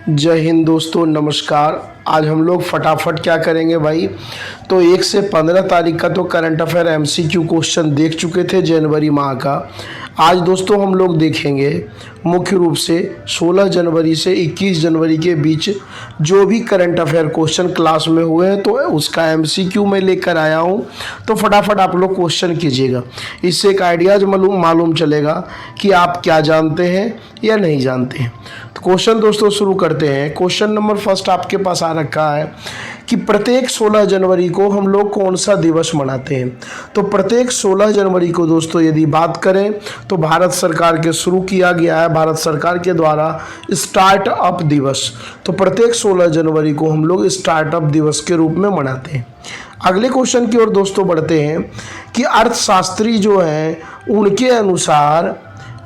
जय हिंद दोस्तों, नमस्कार। आज हम लोग फटाफट क्या करेंगे भाई। तो 1 से 15 तारीख का तो करंट अफेयर एमसीक्यू क्वेश्चन देख चुके थे जनवरी माह का। आज दोस्तों हम लोग देखेंगे मुख्य रूप से 16 जनवरी से 21 जनवरी के बीच जो भी करंट अफेयर क्वेश्चन क्लास में हुए हैं तो उसका एमसीक्यू मैं लेकर आया हूँ। तो फटाफट आप लोग क्वेश्चन कीजिएगा, इससे एक आइडियाज मालूम चलेगा कि आप क्या जानते हैं या नहीं जानते हैं। तो क्वेश्चन दोस्तों शुरू करते हैं। क्वेश्चन नंबर फर्स्ट आपके पास आ रखा है कि प्रत्येक 16 जनवरी को हम लोग कौन सा दिवस मनाते हैं। तो प्रत्येक 16 जनवरी को दोस्तों यदि बात करें तो भारत सरकार के शुरू किया गया है, भारत सरकार के द्वारा स्टार्टअप दिवस। तो प्रत्येक 16 जनवरी को हम लोग स्टार्टअप दिवस के रूप में मनाते हैं। अगले क्वेश्चन की ओर दोस्तों बढ़ते हैं कि अर्थशास्त्री जो हैं उनके अनुसार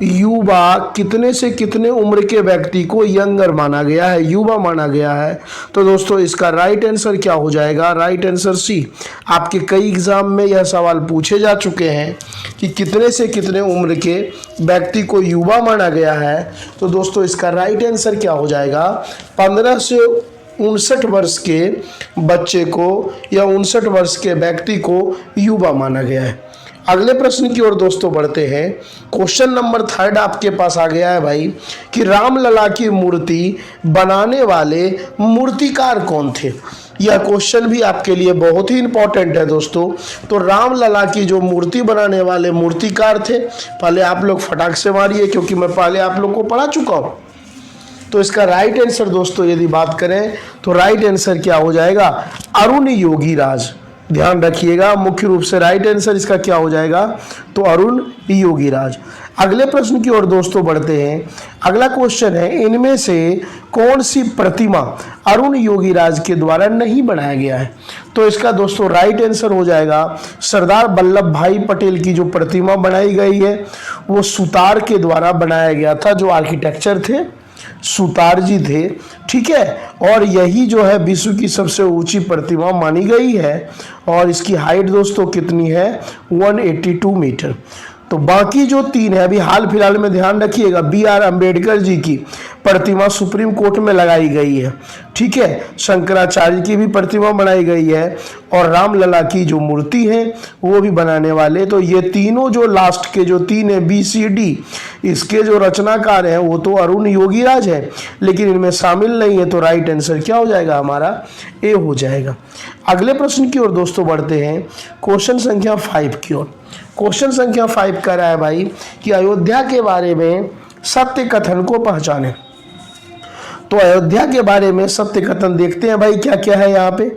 युवा कितने से कितने उम्र के व्यक्ति को यंगर माना गया है, युवा माना गया है। तो दोस्तों इसका राइट आंसर क्या हो जाएगा? Right answer C. आपके कई एग्जाम में यह सवाल पूछे जा चुके हैं कि कितने से कितने उम्र के व्यक्ति को युवा माना गया है। तो दोस्तों इसका राइट आंसर क्या हो जाएगा? 15 से 59 वर्ष के बच्चे को या 59 वर्ष के व्यक्ति को युवा माना गया है। अगले प्रश्न की ओर दोस्तों बढ़ते हैं। क्वेश्चन नंबर 3 आपके पास आ गया है भाई कि रामलला की मूर्ति बनाने वाले मूर्तिकार कौन थे। यह क्वेश्चन भी आपके लिए बहुत ही इंपॉर्टेंट है दोस्तों। तो रामलला की जो मूर्ति बनाने वाले मूर्तिकार थे, पहले आप लोग फटाक से मारिए क्योंकि मैं पहले आप लोग को पढ़ा चुका हूँ। तो इसका राइट आंसर दोस्तों यदि बात करें तो राइट आंसर क्या हो जाएगा? अरुण योगीराज। ध्यान रखिएगा, मुख्य रूप से राइट आंसर इसका क्या हो जाएगा? तो अरुण योगीराज। अगले प्रश्न की ओर दोस्तों बढ़ते हैं। अगला क्वेश्चन है, इनमें से कौन सी प्रतिमा अरुण योगीराज के द्वारा नहीं बनाया गया है। तो इसका दोस्तों राइट आंसर हो जाएगा सरदार वल्लभ भाई पटेल की जो प्रतिमा बनाई गई है वो सुतार के द्वारा बनाया गया था। जो आर्किटेक्चर थे सुतार जी थे, ठीक है। और यही जो है विश्व की सबसे ऊंची प्रतिमा मानी गई है और इसकी हाइट दोस्तों कितनी है? 182 मीटर। तो बाकी जो 3 है, अभी हाल फिलहाल में ध्यान रखिएगा, BR अम्बेडकर जी की प्रतिमा सुप्रीम कोर्ट में लगाई गई है, ठीक है। शंकराचार्य की भी प्रतिमा बनाई गई है और रामलला की जो मूर्ति है वो भी बनाने वाले। तो ये तीनों जो लास्ट के जो 3 है BCD, इसके जो रचनाकार हैं वो तो अरुण योगीराज है, लेकिन इनमें शामिल नहीं है। तो राइट आंसर क्या हो जाएगा? हमारा ए हो जाएगा। अगले प्रश्न की ओर दोस्तों बढ़ते हैं। क्वेश्चन संख्या 5 की ओर। क्वेश्चन संख्या 5 कह रहा है भाई कि अयोध्या के बारे में सत्य कथन को पहचाने। तो अयोध्या के बारे में सत्य कथन देखते हैं भाई क्या क्या है यहाँ पे।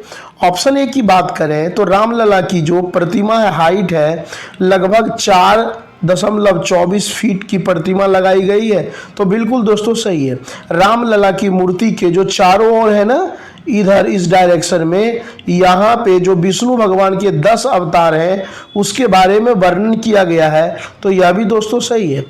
ऑप्शन ए की बात करें तो रामलला की जो प्रतिमा है हाइट है लगभग 4.24 फीट की प्रतिमा लगाई गई है। तो बिल्कुल दोस्तों सही है। रामलला की मूर्ति के जो चारों ओर है ना, इधर इस डायरेक्शन में, यहाँ पे जो विष्णु भगवान के 10 अवतार हैं उसके बारे में वर्णन किया गया है। तो यह भी दोस्तों सही है।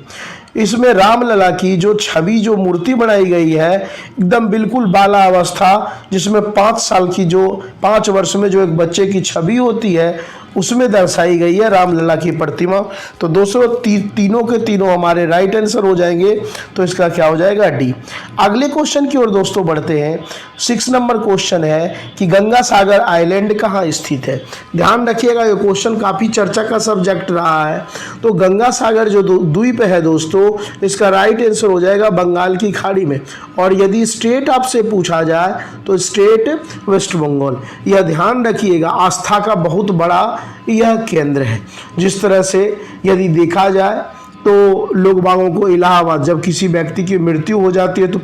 इसमें रामलला की जो छवि जो मूर्ति बनाई गई है एकदम बिल्कुल बाला अवस्था, जिसमें 5 साल की जो 5 वर्ष में जो एक बच्चे की छवि होती है उसमें दर्शाई गई है रामलला की प्रतिमा। तो दोस्तों तीनों के तीनों हमारे राइट आंसर हो जाएंगे। तो इसका क्या हो जाएगा? डी। अगले क्वेश्चन की ओर दोस्तों बढ़ते हैं। 6 नंबर क्वेश्चन है कि गंगा सागर आइलैंड कहाँ स्थित है। ध्यान रखिएगा, ये क्वेश्चन काफ़ी चर्चा का सब्जेक्ट रहा है। तो गंगा सागर जो द्वीप है दोस्तों, इसका राइट आंसर हो जाएगा बंगाल की खाड़ी में। और यदि स्टेट आपसे पूछा जाए तो स्टेट वेस्ट बंगाल। यह ध्यान रखिएगा, आस्था का बहुत बड़ा यह केंद्र है। जिस तरह से यदि देखा जाए तो लोग बागों को इलाहाबाद, जब किसी व्यक्ति की मृत्यु हो जाती है तो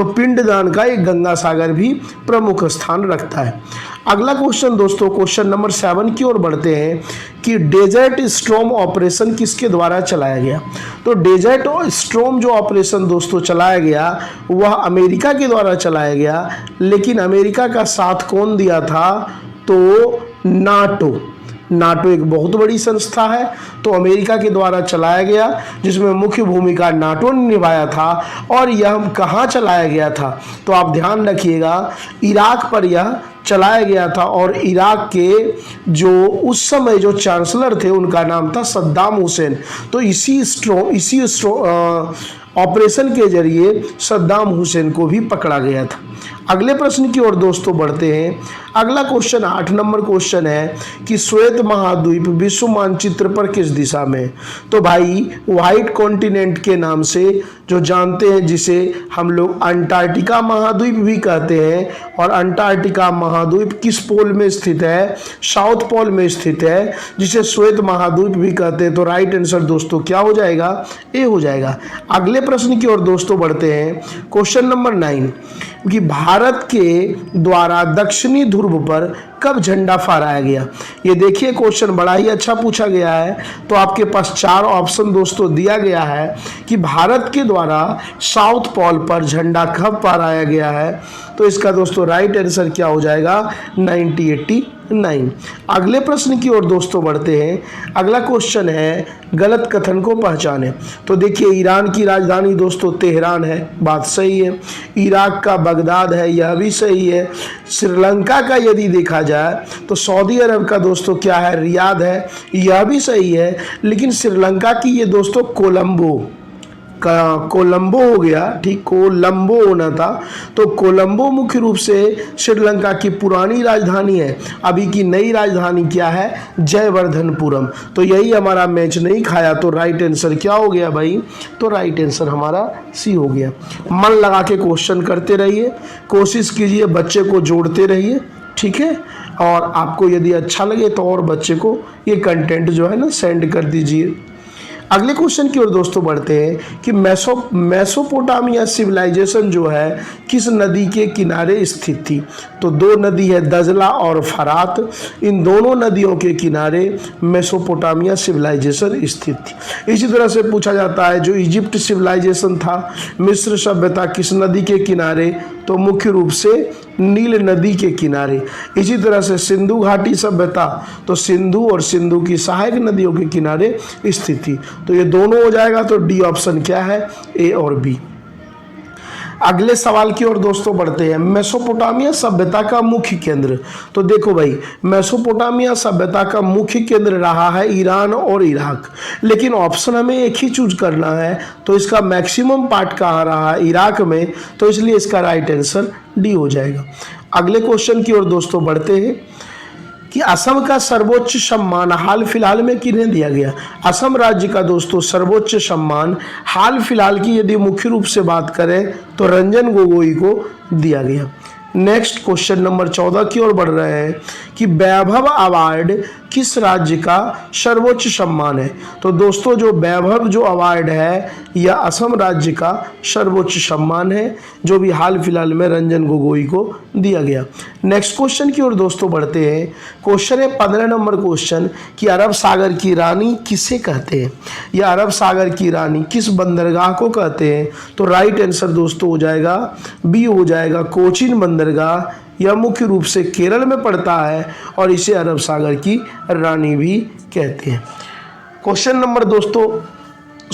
पिंडदान का एक गंगा सागर भी प्रमुख स्थान रखता है। अगला क्वेश्चन दोस्तों, क्वेश्चन नंबर 7 की ओर बढ़ते हैं कि डेजर्ट स्टॉर्म ऑपरेशन किसके द्वारा चलाया गया। तो डेजर्ट स्टॉर्म जो ऑपरेशन दोस्तों चलाया गया वह अमेरिका के द्वारा चलाया गया, लेकिन अमेरिका का साथ कौन दिया था? तो नाटो। नाटो एक बहुत बड़ी संस्था है, तो अमेरिका के द्वारा चलाया गया, जिसमें मुख्य भूमिका नाटो ने निभाया था। और यह कहाँ चलाया गया था, तो आप ध्यान रखिएगा, इराक पर यह चलाया गया था। और इराक के जो उस समय जो चांसलर थे उनका नाम था सद्दाम हुसैन। तो इसी ऑपरेशन के जरिए सद्दाम हुसैन को भी पकड़ा गया था। अगले प्रश्न की ओर दोस्तों बढ़ते हैं। अगला क्वेश्चन 8 नंबर क्वेश्चन है कि श्वेत महाद्वीप विश्व मानचित्र पर किस दिशा में? तो भाई व्हाइट कॉन्टिनेंट के नाम से जो जानते हैं, जिसे हम लोग अंटार्कटिका महाद्वीप भी कहते हैं। और अंटार्कटिका महाद्वीप किस पोल में स्थित है? साउथ पोल में स्थित है, जिसे श्वेत महाद्वीप भी कहते हैं। तो राइट आंसर दोस्तों क्या हो जाएगा? ए हो जाएगा। अगले प्रश्न की ओर दोस्तों बढ़ते हैं। क्वेश्चन नंबर 9 कि भारत के द्वारा दक्षिणी ध्रुव पर कब झंडा फहराया गया? ये देखिए क्वेश्चन बड़ा ही अच्छा पूछा गया है। तो आपके पास 4 ऑप्शन दोस्तों दिया गया है कि भारत के द्वारा साउथ पोल पर झंडा कब फहराया गया है। तो इसका दोस्तों राइट आंसर क्या हो जाएगा? 1989। अगले प्रश्न की ओर दोस्तों बढ़ते हैं। अगला क्वेश्चन है गलत कथन को पहचाने। तो देखिए ईरान की राजधानी दोस्तों तेहरान है, बात सही है। इराक का बगदाद है, यह भी सही है। श्रीलंका का यदि देखा जाए तो सऊदी अरब का दोस्तों क्या है? रियाद है, यह भी सही है। लेकिन श्रीलंका की ये दोस्तों कोलंबो हो गया, ठीक, कोलंबो होना था। तो कोलंबो मुख्य रूप से श्रीलंका की पुरानी राजधानी है। अभी की नई राजधानी क्या है? जयवर्धनपुरम। तो यही हमारा मैच नहीं खाया। तो राइट आंसर क्या हो गया भाई? तो राइट आंसर हमारा सी हो गया। मन लगा के क्वेश्चन करते रहिए, कोशिश कीजिए, बच्चे को जोड़ते रहिए, ठीक है। और आपको यदि अच्छा लगे तो और बच्चे को ये कंटेंट जो है ना सेंड कर दीजिए। अगले क्वेश्चन की ओर दोस्तों बढ़ते हैं कि मेसोपोटामिया सिविलाइजेशन जो है किस नदी के किनारे स्थित थी? तो 2 नदी है, दजला और फरात। इन दोनों नदियों के किनारे मेसोपोटामिया सिविलाइजेशन स्थित थी। इसी तरह से पूछा जाता है जो इजिप्ट सिविलाइजेशन था, मिस्र सभ्यता किस नदी के किनारे? तो मुख्य रूप से नील नदी के किनारे। इसी तरह से सिंधु घाटी सभ्यता, तो सिंधु और सिंधु की सहायक नदियों के किनारे स्थित थी। तो ये दोनों हो जाएगा। तो डी ऑप्शन क्या है? ए और बी। अगले सवाल की ओर दोस्तों बढ़ते हैं। मेसोपोटामिया सभ्यता का मुख्य केंद्र। तो देखो भाई, मेसोपोटामिया सभ्यता का मुख्य केंद्र रहा है ईरान और इराक। लेकिन ऑप्शन हमें एक ही चूज करना है। तो इसका मैक्सिमम पार्ट कहाँ रहा है? इराक में। तो इसलिए इसका राइट आंसर डी हो जाएगा। अगले क्वेश्चन की ओर दोस्तों बढ़ते हैं कि असम का सर्वोच्च सम्मान हाल फिलहाल में किन्हें दिया गया? असम राज्य का दोस्तों सर्वोच्च सम्मान हाल फिलहाल की यदि मुख्य रूप से बात करें तो रंजन गोगोई को दिया गया। नेक्स्ट क्वेश्चन नंबर 14 की ओर बढ़ रहे हैं कि वैभव अवार्ड किस राज्य का सर्वोच्च सम्मान है? तो दोस्तों जो वैभव जो अवार्ड है यह असम राज्य का सर्वोच्च सम्मान है, जो भी हाल फिलहाल में रंजन गोगोई को दिया गया। नेक्स्ट क्वेश्चन की ओर दोस्तों बढ़ते हैं। क्वेश्चन है 15 नंबर क्वेश्चन कि अरब सागर की रानी किसे कहते हैं? या अरब सागर की रानी किस बंदरगाह को कहते हैं? तो राइट आंसर दोस्तों हो जाएगा बी हो जाएगा, कोचीन बंदरगाह। यह मुख्य रूप से केरल में पड़ता है और इसे अरब सागर की रानी भी कहते हैं। क्वेश्चन नंबर दोस्तों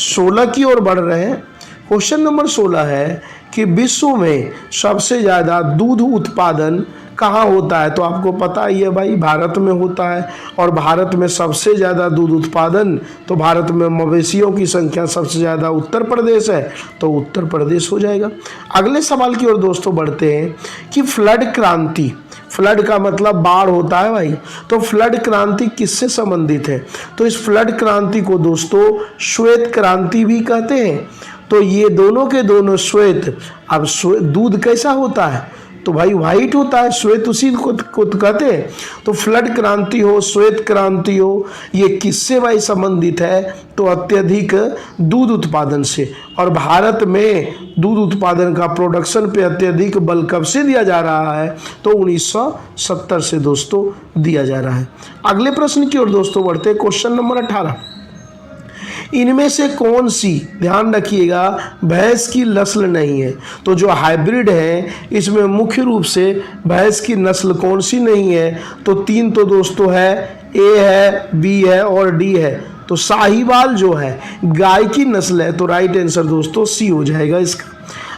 16 की ओर बढ़ रहे हैं। क्वेश्चन नंबर 16 है कि विश्व में सबसे ज़्यादा दूध उत्पादन कहाँ होता है? तो आपको पता ही है भाई, भारत में होता है। और भारत में सबसे ज़्यादा दूध उत्पादन, तो भारत में मवेशियों की संख्या सबसे ज़्यादा उत्तर प्रदेश है, तो उत्तर प्रदेश हो जाएगा। अगले सवाल की ओर दोस्तों बढ़ते हैं कि फ्लड क्रांति, फ्लड का मतलब बाढ़ होता है भाई, तो फ्लड क्रांति किससे संबंधित है? तो इस फ्लड क्रांति को दोस्तों श्वेत क्रांति भी कहते हैं। तो ये दोनों के दोनों श्वेत। अब दूध कैसा होता है? तो भाई व्हाइट होता है, श्वेत उसी को कहते हैं। तो फ्लड क्रांति हो, श्वेत क्रांति हो, ये किससे भाई संबंधित है? तो अत्यधिक दूध उत्पादन से। और भारत में दूध उत्पादन का प्रोडक्शन पे अत्यधिक बल कब से दिया जा रहा है? तो 1970 से दोस्तों दिया जा रहा है। अगले प्रश्न की ओर दोस्तों बढ़ते हैं। क्वेश्चन नंबर 18, इनमें से कौन सी, ध्यान रखिएगा, भैंस की नस्ल नहीं है? तो जो हाइब्रिड है इसमें मुख्य रूप से भैंस की नस्ल कौन सी नहीं है? तो 3 तो दोस्तों है ए है, बी है और डी है। तो साहिवाल जो है गाय की नस्ल है, तो राइट आंसर दोस्तों सी हो जाएगा इसका।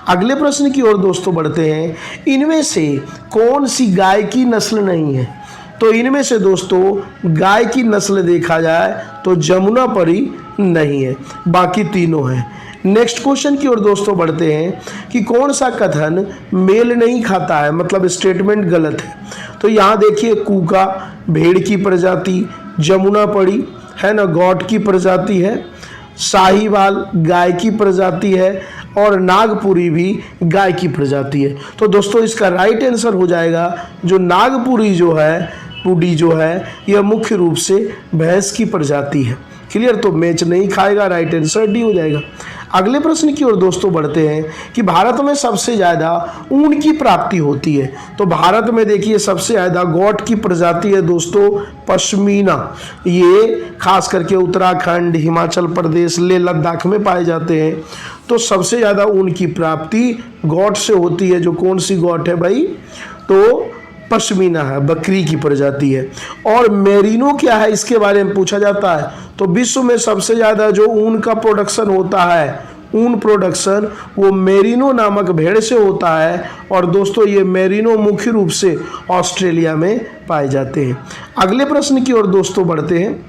अगले प्रश्न की ओर दोस्तों बढ़ते हैं। इनमें से कौन सी गाय की नस्ल नहीं है? तो इनमें से दोस्तों गाय की नस्ल देखा जाए तो जमुनापरी नहीं है, बाकी तीनों हैं। नेक्स्ट क्वेश्चन की ओर दोस्तों बढ़ते हैं कि कौन सा कथन मेल नहीं खाता है, मतलब स्टेटमेंट गलत है। तो यहाँ देखिए, कूका भेड़ की प्रजाति, जमुनापरी है ना गौट की प्रजाति है, साहिवाल गाय की प्रजाति है और नागपुरी भी गाय की प्रजाति है। तो दोस्तों इसका राइट आंसर हो जाएगा जो नागपुरी जो है, पुडी जो है, यह मुख्य रूप से भैंस की प्रजाति है। क्लियर? तो मैच नहीं खाएगा, राइट आंसर डी हो जाएगा। अगले प्रश्न की ओर दोस्तों बढ़ते हैं कि भारत में सबसे ज़्यादा ऊन की प्राप्ति होती है। तो भारत में देखिए सबसे ज़्यादा गोट की प्रजाति है दोस्तों पश्मीना। ये खास करके उत्तराखंड, हिमाचल प्रदेश, लेह लद्दाख में पाए जाते हैं। तो सबसे ज़्यादा ऊन की प्राप्ति गोट से होती है। जो कौन सी गोट है भाई? तो पश्मीना है, बकरी की प्रजाति है। और मेरिनो क्या है इसके बारे में पूछा जाता है। तो विश्व में सबसे ज़्यादा जो ऊन का प्रोडक्शन होता है, ऊन प्रोडक्शन, वो मेरिनो नामक भेड़ से होता है। और दोस्तों ये मेरिनो मुख्य रूप से ऑस्ट्रेलिया में पाए जाते हैं। अगले प्रश्न की ओर दोस्तों बढ़ते हैं।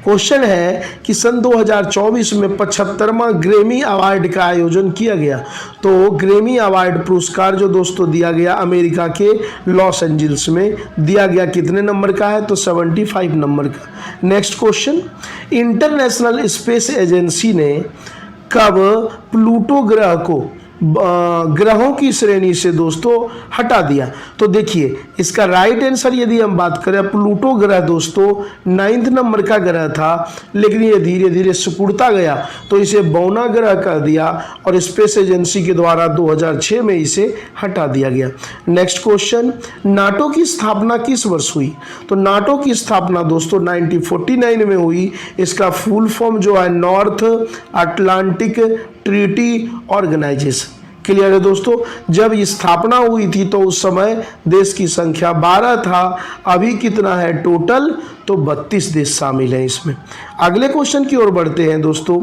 क्वेश्चन है कि सन 2024 में 75वां ग्रैमी अवार्ड का आयोजन किया गया। तो ग्रैमी अवार्ड पुरस्कार जो दोस्तों दिया गया अमेरिका के लॉस एंजल्स में दिया गया, कितने नंबर का है? तो 75 नंबर का। Next question, international space agency ने कब प्लूटो ग्रह को ग्रहों की श्रेणी से दोस्तों हटा दिया? तो देखिए इसका राइट आंसर यदि हम बात करें, प्लूटो ग्रह दोस्तों 9th नंबर का ग्रह था, लेकिन ये धीरे धीरे सिकुड़ता गया तो इसे बौना ग्रह कर दिया और स्पेस एजेंसी के द्वारा 2006 में इसे हटा दिया गया। नेक्स्ट क्वेश्चन, नाटो की स्थापना किस वर्ष हुई? तो नाटो की स्थापना दोस्तों 1949 में हुई। इसका फुल फॉर्म जो है North Atlantic Treaty Organization. Clear है दोस्तों? जब स्थापना हुई थी तो उस समय देश की संख्या 12 था। अभी कितना है टोटल? तो 32 देश शामिल हैं इसमें। अगले क्वेश्चन की ओर बढ़ते हैं दोस्तों।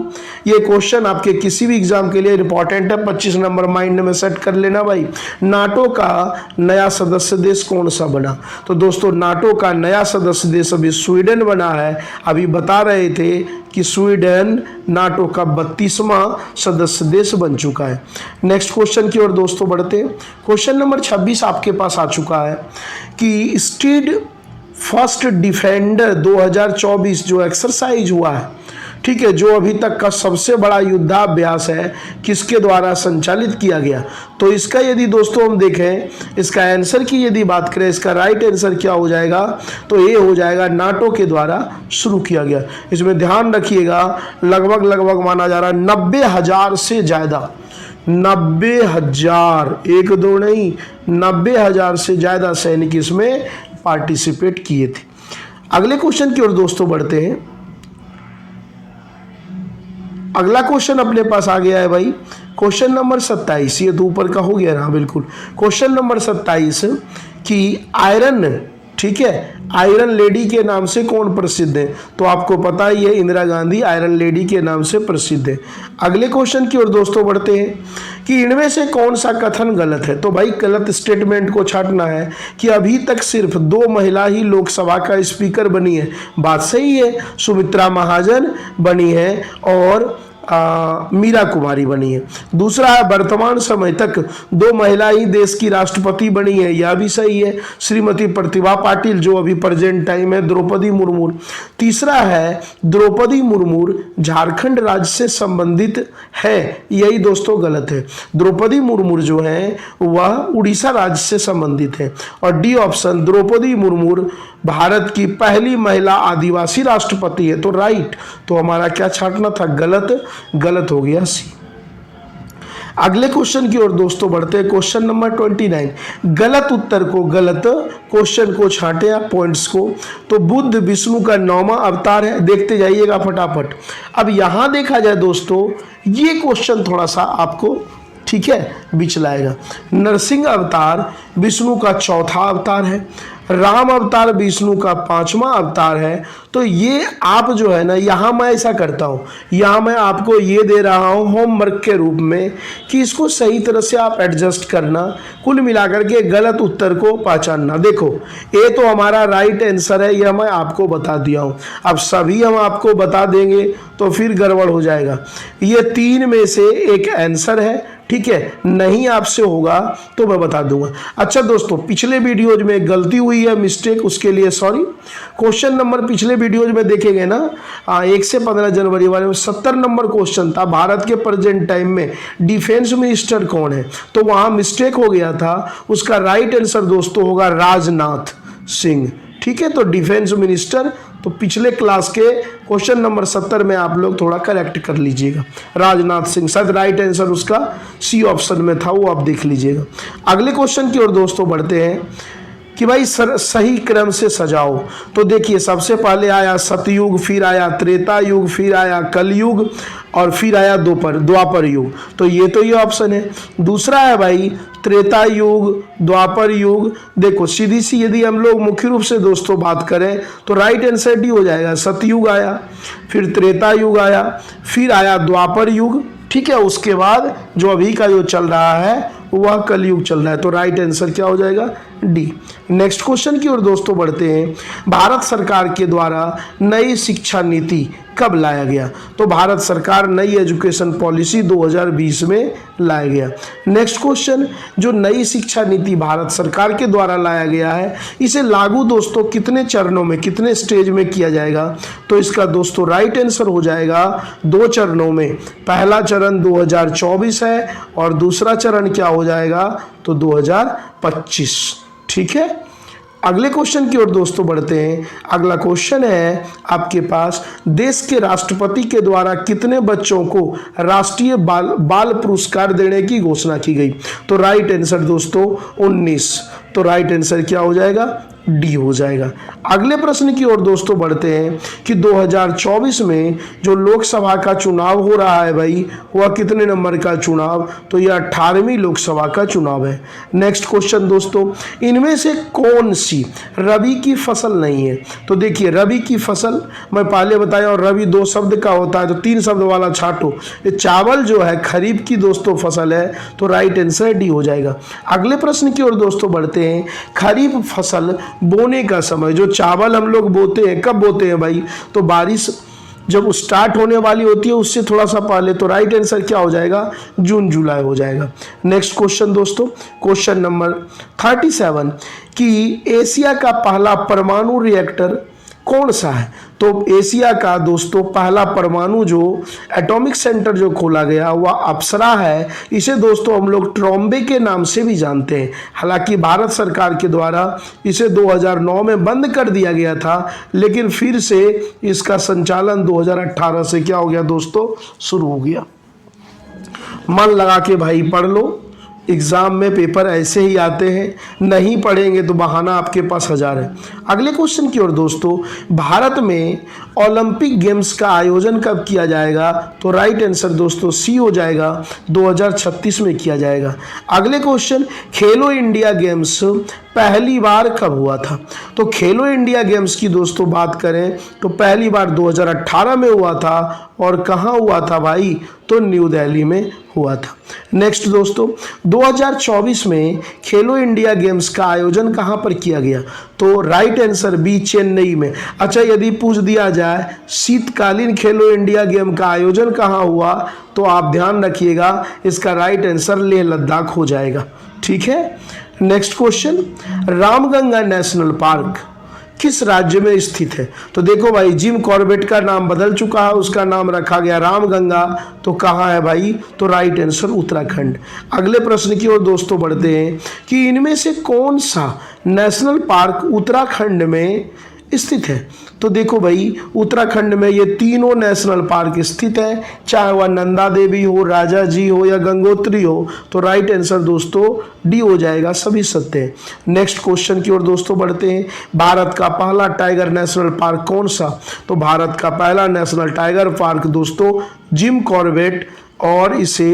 ये क्वेश्चन आपके किसी भी एग्जाम के लिए इंपॉर्टेंट है, 25 नंबर माइंड में सेट कर लेना भाई। नाटो का नया सदस्य देश कौन सा बना? तो दोस्तों नाटो का नया सदस्य देश अभी स्वीडन बना है। अभी बता रहे थे कि स्वीडन नाटो का 32वां सदस्य देश बन चुका है। नेक्स्ट क्वेश्चन की ओर दोस्तों बढ़ते हैं। क्वेश्चन नंबर 26 आपके पास आ चुका है कि स्टीड फर्स्ट डिफेंडर 2024 जो एक्सरसाइज हुआ है, ठीक है, जो अभी तक का सबसे बड़ा युद्धाभ्यास है, किसके द्वारा संचालित किया गया? तो इसका यदि दोस्तों हम देखें, इसका आंसर की यदि बात करें, इसका राइट आंसर क्या हो जाएगा? तो ये हो जाएगा नाटो के द्वारा शुरू किया गया। इसमें ध्यान रखिएगा लगभग माना जा रहा है 90,000 से ज़्यादा, 90,000, 1-2 नहीं, 90,000 से ज़्यादा सैनिक इसमें पार्टिसिपेट किए थे। अगले क्वेश्चन की ओर दोस्तों बढ़ते हैं। अगला क्वेश्चन अपने पास आ गया है भाई, क्वेश्चन नंबर 27। ये तो ऊपर का हो गया ना, बिल्कुल। क्वेश्चन नंबर 27 कि आयरन, ठीक है, आयरन लेडी के नाम से कौन प्रसिद्ध है? तो आपको पता ही है इंदिरा गांधी आयरन लेडी के नाम से प्रसिद्ध है। अगले क्वेश्चन की ओर दोस्तों बढ़ते हैं कि इनमें से कौन सा कथन गलत है? तो भाई गलत स्टेटमेंट को छांटना है कि अभी तक सिर्फ 2 महिला ही लोकसभा का स्पीकर बनी है। बात सही है, सुमित्रा महाजन बनी है और मीरा कुमारी बनी है। दूसरा है वर्तमान समय तक 2 महिला ही देश की राष्ट्रपति बनी है, यह भी सही है, श्रीमती प्रतिभा पाटिल जो अभी प्रेजेंट टाइम है, द्रौपदी मुर्मू। तीसरा है द्रौपदी मुर्मू झारखंड राज्य से संबंधित है, यही दोस्तों गलत है। द्रौपदी मुर्मू जो है वह उड़ीसा राज्य से संबंधित है। और डी ऑप्शन, द्रौपदी मुर्मू भारत की पहली महिला आदिवासी राष्ट्रपति है। तो राइट, तो हमारा क्या छांटना था? गलत हो गया सी। अगले क्वेश्चन की ओर दोस्तों बढ़ते हैं। क्वेश्चन नंबर 29, गलत उत्तर को, गलत क्वेश्चन को छांटे आप पॉइंट्स को। तो बुद्ध विष्णु का 9वां अवतार है, देखते जाइएगा फटाफट। अब यहां देखा जाए दोस्तों, ये क्वेश्चन थोड़ा सा आपको, ठीक है, बीच लाएगा। नरसिंह अवतार विष्णु का 4था अवतार है। राम अवतार विष्णु का 5वां अवतार है। तो ये आप जो है ना, यहाँ मैं ऐसा करता हूँ, यहाँ मैं आपको ये दे रहा हूँ होमवर्क के रूप में कि इसको सही तरह से आप एडजस्ट करना, कुल मिलाकर के गलत उत्तर को पहचानना। देखो ये तो हमारा राइट आंसर है, यह मैं आपको बता दिया हूँ। अब सभी हम आपको बता देंगे तो फिर गड़बड़ हो जाएगा। ये 3 में से एक आंसर है, ठीक है, नहीं आपसे होगा तो मैं बता दूंगा। अच्छा दोस्तों, पिछले वीडियोज में गलती हुई है, मिस्टेक, उसके लिए सॉरी। क्वेश्चन नंबर पिछले वीडियोज में देखेंगे ना, 1 से 15 जनवरी वाले में 70 नंबर क्वेश्चन था, भारत के प्रेजेंट टाइम में डिफेंस मिनिस्टर कौन है, तो वहां मिस्टेक हो गया था। उसका राइट आंसर दोस्तों होगा राजनाथ सिंह। ठीक है, तो डिफेंस मिनिस्टर, तो पिछले क्लास के क्वेश्चन नंबर 70 में आप लोग थोड़ा करेक्ट कर लीजिएगा, राजनाथ सिंह। शायद राइट आंसर उसका सी ऑप्शन में था, वो आप देख लीजिएगा। अगले क्वेश्चन की ओर दोस्तों बढ़ते हैं कि भाई सही क्रम से सजाओ। तो देखिए, सबसे पहले आया सतयुग, फिर आया त्रेता युग, फिर आया कलयुग और फिर आया द्वापर युग। तो ये ऑप्शन है। दूसरा है भाई त्रेता युग, द्वापर युग। देखो सीधी सी यदि हम लोग मुख्य रूप से दोस्तों बात करें तो राइट आंसर डी हो जाएगा। सतयुग आया, फिर त्रेता युग आया, फिर आया द्वापर युग, ठीक है, उसके बाद जो अभी का जो चल रहा है वह कलयुग चल रहा है। तो राइट आंसर क्या हो जाएगा? डी। नेक्स्ट क्वेश्चन की ओर दोस्तों बढ़ते हैं। भारत सरकार के द्वारा नई शिक्षा नीति कब लाया गया? तो भारत सरकार नई एजुकेशन पॉलिसी 2020 में लाया गया। नेक्स्ट क्वेश्चन, जो नई शिक्षा नीति भारत सरकार के द्वारा लाया गया है, इसे लागू दोस्तों कितने चरणों में, कितने स्टेज में किया जाएगा? तो इसका दोस्तों राइट आंसर हो जाएगा 2 चरणों में। पहला चरण 2024 है और दूसरा चरण क्या हो जाएगा? तो 2025। ठीक है, अगले क्वेश्चन की ओर दोस्तों बढ़ते हैं। अगला क्वेश्चन है आपके पास, देश के राष्ट्रपति के द्वारा कितने बच्चों को राष्ट्रीय बाल पुरस्कार देने की घोषणा की गई? तो राइट आंसर दोस्तों 19। तो राइट आंसर क्या हो जाएगा? डी हो जाएगा। अगले प्रश्न की ओर दोस्तों बढ़ते हैं कि 2024 में जो लोकसभा का चुनाव हो रहा है भाई, वह कितने नंबर का चुनाव? तो यह 18वीं लोकसभा का चुनाव है। नेक्स्ट क्वेश्चन दोस्तों, इनमें से कौन सी रबी की फसल नहीं है? तो देखिए, रबी की फसल मैं पहले बताया, और रबी 2 शब्द का होता है, तो 3 शब्द वाला छाटो। ये चावल जो है खरीफ की दोस्तों फसल है, तो राइट आंसर डी हो जाएगा। अगले प्रश्न की ओर दोस्तों बढ़ते हैं। खरीफ फसल बोने का समय, जो चावल हम लोग बोते हैं, कब बोते हैं भाई? तो बारिश जब स्टार्ट होने वाली होती है उससे थोड़ा सा पहले। तो राइट आंसर क्या हो जाएगा? जून जुलाई हो जाएगा। नेक्स्ट क्वेश्चन दोस्तों, क्वेश्चन नंबर 37 कि एशिया का पहला परमाणु रिएक्टर कौन सा है? तो एशिया का दोस्तों पहला परमाणु जो एटॉमिक सेंटर जो खोला गया वह अप्सरा है। इसे दोस्तों हम लोग ट्रॉम्बे के नाम से भी जानते हैं। हालांकि भारत सरकार के द्वारा इसे 2009 में बंद कर दिया गया था, लेकिन फिर से इसका संचालन 2018 से क्या हो गया दोस्तों? शुरू हो गया। मन लगा के भाई पढ़ लो, एग्जाम में पेपर ऐसे ही आते हैं, नहीं पढ़ेंगे तो बहाना आपके पास 1000 है। अगले क्वेश्चन की ओर दोस्तों, भारत में ओलंपिक गेम्स का आयोजन कब किया जाएगा? तो राइट आंसर दोस्तों सी हो जाएगा, 2036 में किया जाएगा। अगले क्वेश्चन, खेलो इंडिया गेम्स पहली बार कब हुआ था? तो खेलो इंडिया गेम्स की दोस्तों बात करें तो पहली बार 2018 में हुआ था। और कहाँ हुआ था भाई? तो न्यू दिल्ली में हुआ था। नेक्स्ट दोस्तों, 2024 में खेलो इंडिया गेम्स का आयोजन कहाँ पर किया गया? तो राइट आंसर बी, चेन्नई में। अच्छा, यदि पूछ दिया जाए शीतकालीन खेलो इंडिया गेम का आयोजन कहाँ हुआ, तो आप ध्यान रखिएगा, इसका राइट आंसर लेह लद्दाख हो जाएगा। ठीक है, next question, Ramganga national park किस राज्य में स्थित है? तो देखो भाई, जिम कॉर्बेट का नाम बदल चुका है, उसका नाम रखा गया रामगंगा। तो कहाँ है भाई? तो राइट आंसर उत्तराखंड। अगले प्रश्न की ओर दोस्तों बढ़ते हैं कि इनमें से कौन सा नेशनल पार्क उत्तराखंड में स्थित है? तो देखो भाई, उत्तराखंड में ये तीनों नेशनल पार्क स्थित है, चाहे वह नंदा देवी हो, राजा जी हो या गंगोत्री हो। तो राइट आंसर दोस्तों डी हो जाएगा, सभी सत्य है। नेक्स्ट क्वेश्चन की ओर दोस्तों बढ़ते हैं। भारत का पहला टाइगर नेशनल पार्क कौन सा? तो भारत का पहला नेशनल टाइगर पार्क दोस्तों जिम कॉर्बेट और इसे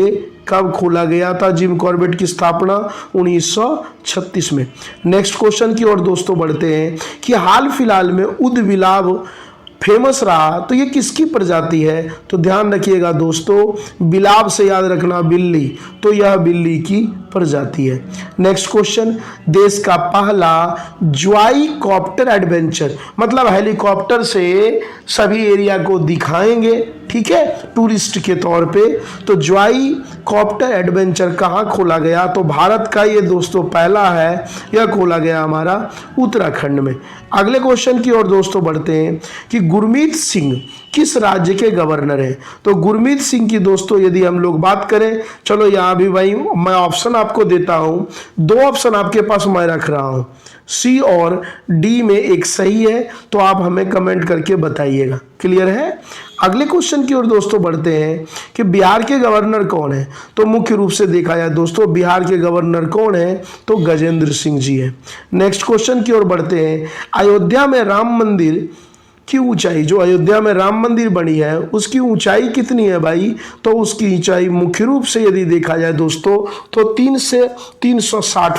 कब खोला गया था? जिम कॉर्बेट की स्थापना 1936 में। नेक्स्ट क्वेश्चन की ओर दोस्तों बढ़ते हैं कि हाल फिलहाल में उदबिलाव फेमस रहा, तो ये किसकी प्रजाति है? तो ध्यान रखिएगा दोस्तों, बिलाव से याद रखना बिल्ली, तो यह बिल्ली की प्रजाति है। नेक्स्ट क्वेश्चन, देश का पहला ज्वाई कॉप्टर एडवेंचर, मतलब हेलीकॉप्टर से सभी एरिया को दिखाएंगे, ठीक है, टूरिस्ट के तौर पे। तो ज्वाई कॉप्टर एडवेंचर कहाँ खोला गया? तो भारत का ये दोस्तों पहला है, यह खोला गया हमारा उत्तराखंड में। अगले क्वेश्चन की ओर दोस्तों बढ़ते हैं कि गुरमीत सिंह किस राज्य के गवर्नर हैं? तो गुरमीत सिंह की दोस्तों यदि हम लोग बात करें, चलो यहाँ भी भाई मैं ऑप्शन आपको देता हूँ, 2 ऑप्शन आपके पास मैं रख रहा हूँ, सी और डी में एक सही है, तो आप हमें कमेंट करके बताइएगा। क्लियर है? अगले क्वेश्चन की ओर दोस्तों बढ़ते हैं कि बिहार के गवर्नर कौन है? तो मुख्य रूप से देखा जाए दोस्तों, बिहार के गवर्नर कौन है? तो गजेंद्र सिंह जी है। नेक्स्ट क्वेश्चन की ओर बढ़ते हैं, अयोध्या में राम मंदिर की ऊंचाई, जो अयोध्या में राम मंदिर बनी है उसकी ऊंचाई कितनी है भाई? तो उसकी ऊंचाई मुख्य रूप से यदि देखा जाए दोस्तों तो 3 से 360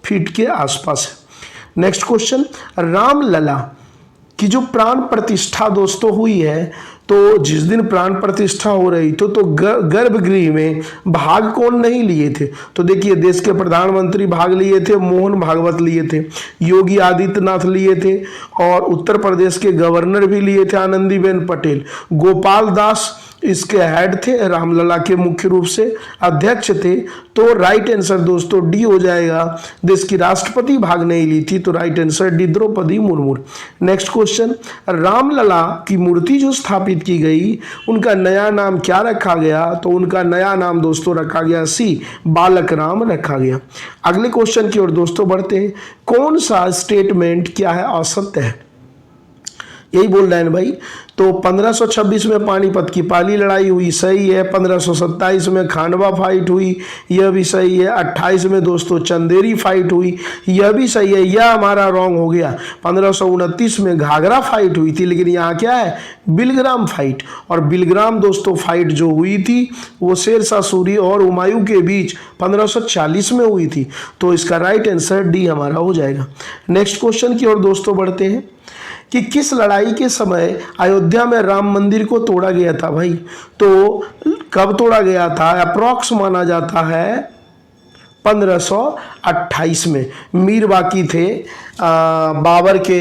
फीट के आसपास है। नेक्स्ट क्वेश्चन, रामलला की जो प्राण प्रतिष्ठा दोस्तों हुई है, तो जिस दिन प्राण प्रतिष्ठा हो रही तो गर्भगृह में भाग कौन नहीं लिए थे? तो देखिए, देश के प्रधानमंत्री भाग लिए थे, मोहन भागवत लिए थे, योगी आदित्यनाथ लिए थे, और उत्तर प्रदेश के गवर्नर भी लिए थे आनंदीबेन पटेल, गोपाल दास इसके हेड थे, रामलला के मुख्य रूप से अध्यक्ष थे। तो राइट आंसर दोस्तों डी हो जाएगा। देश की राष्ट्रपति भाग नहीं ली थी, तो right answer D, Draupadi Murmu. Next question, Ramlala की मूर्ति जो स्थापित की गई उनका नया नाम क्या रखा गया? तो उनका नया नाम दोस्तों रखा गया सी, बालक राम रखा गया। अगले क्वेश्चन की ओर दोस्तों बढ़ते हैं, कौन सा स्टेटमेंट क्या है असत्य है? यही बोल रहे हैं भाई। तो 1526 में पानीपत की पहली लड़ाई हुई, सही है। 1527 में खांडवा फाइट हुई, यह भी सही है। 28 में दोस्तों चंदेरी फाइट हुई, यह भी सही है। यह हमारा रॉन्ग हो गया। 1529 में घाघरा फाइट हुई थी, लेकिन यहाँ क्या है, बिलग्राम फाइट। और बिलग्राम दोस्तों फाइट जो हुई थी वो शेरशाह सूरी और हुमायूं के बीच 1540 में हुई थी। तो इसका राइट आंसर डी हमारा हो जाएगा। नेक्स्ट क्वेश्चन की ओर दोस्तों बढ़ते हैं कि किस लड़ाई के समय अयोध्या में राम मंदिर को तोड़ा गया था भाई? तो कब तोड़ा गया था? अप्रॉक्स माना जाता है 1528 में। मीर बाकी थे बाबर के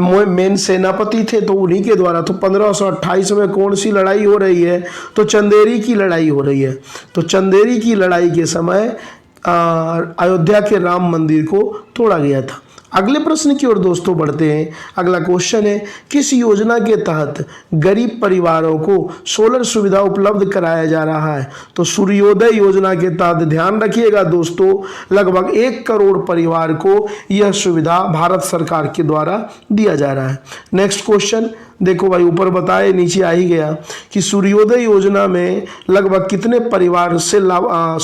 मेन सेनापति थे, तो उन्हीं के द्वारा। तो 1528 में कौन सी लड़ाई हो रही है? तो चंदेरी की लड़ाई हो रही है। तो चंदेरी की लड़ाई के समय अयोध्या के राम मंदिर को तोड़ा गया था। अगले प्रश्न की ओर दोस्तों बढ़ते हैं। अगला क्वेश्चन है, किस योजना के तहत गरीब परिवारों को सोलर सुविधा उपलब्ध कराया जा रहा है? तो सूर्योदय योजना के तहत ध्यान रखिएगा दोस्तों, लगभग 1 करोड़ परिवार को यह सुविधा भारत सरकार के द्वारा दिया जा रहा है। नेक्स्ट क्वेश्चन देखो भाई, ऊपर बताए नीचे आ ही गया कि सूर्योदय योजना में लगभग कितने परिवार से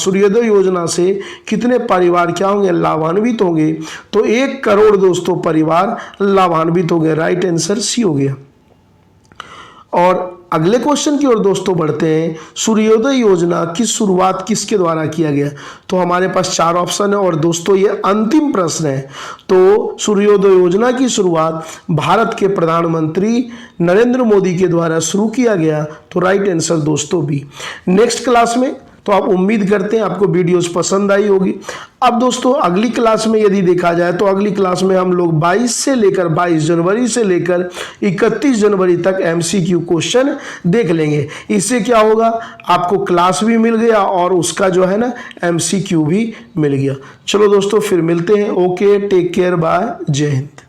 सूर्योदय योजना से कितने परिवार क्या होंगे, लाभान्वित होंगे? तो 1 करोड़ दोस्तों परिवार लाभान्वित होंगे। राइट आंसर सी हो गया। और अगले क्वेश्चन की ओर दोस्तों बढ़ते हैं, सूर्योदय योजना की शुरुआत किसके द्वारा किया गया? तो हमारे पास 4 ऑप्शन है और दोस्तों ये अंतिम प्रश्न है। तो सूर्योदय योजना की शुरुआत भारत के प्रधानमंत्री नरेंद्र मोदी के द्वारा शुरू किया गया। तो राइट आंसर दोस्तों बी। नेक्स्ट क्लास में तो आप उम्मीद करते हैं आपको वीडियोस पसंद आई होगी। अब दोस्तों अगली क्लास में यदि देखा जाए तो अगली क्लास में हम लोग 22 जनवरी से लेकर 31 जनवरी तक MCQ क्वेश्चन देख लेंगे। इससे क्या होगा, आपको क्लास भी मिल गया और उसका जो है ना MCQ भी मिल गया। चलो दोस्तों फिर मिलते हैं। ओके, टेक केयर, बाय, जय हिंद।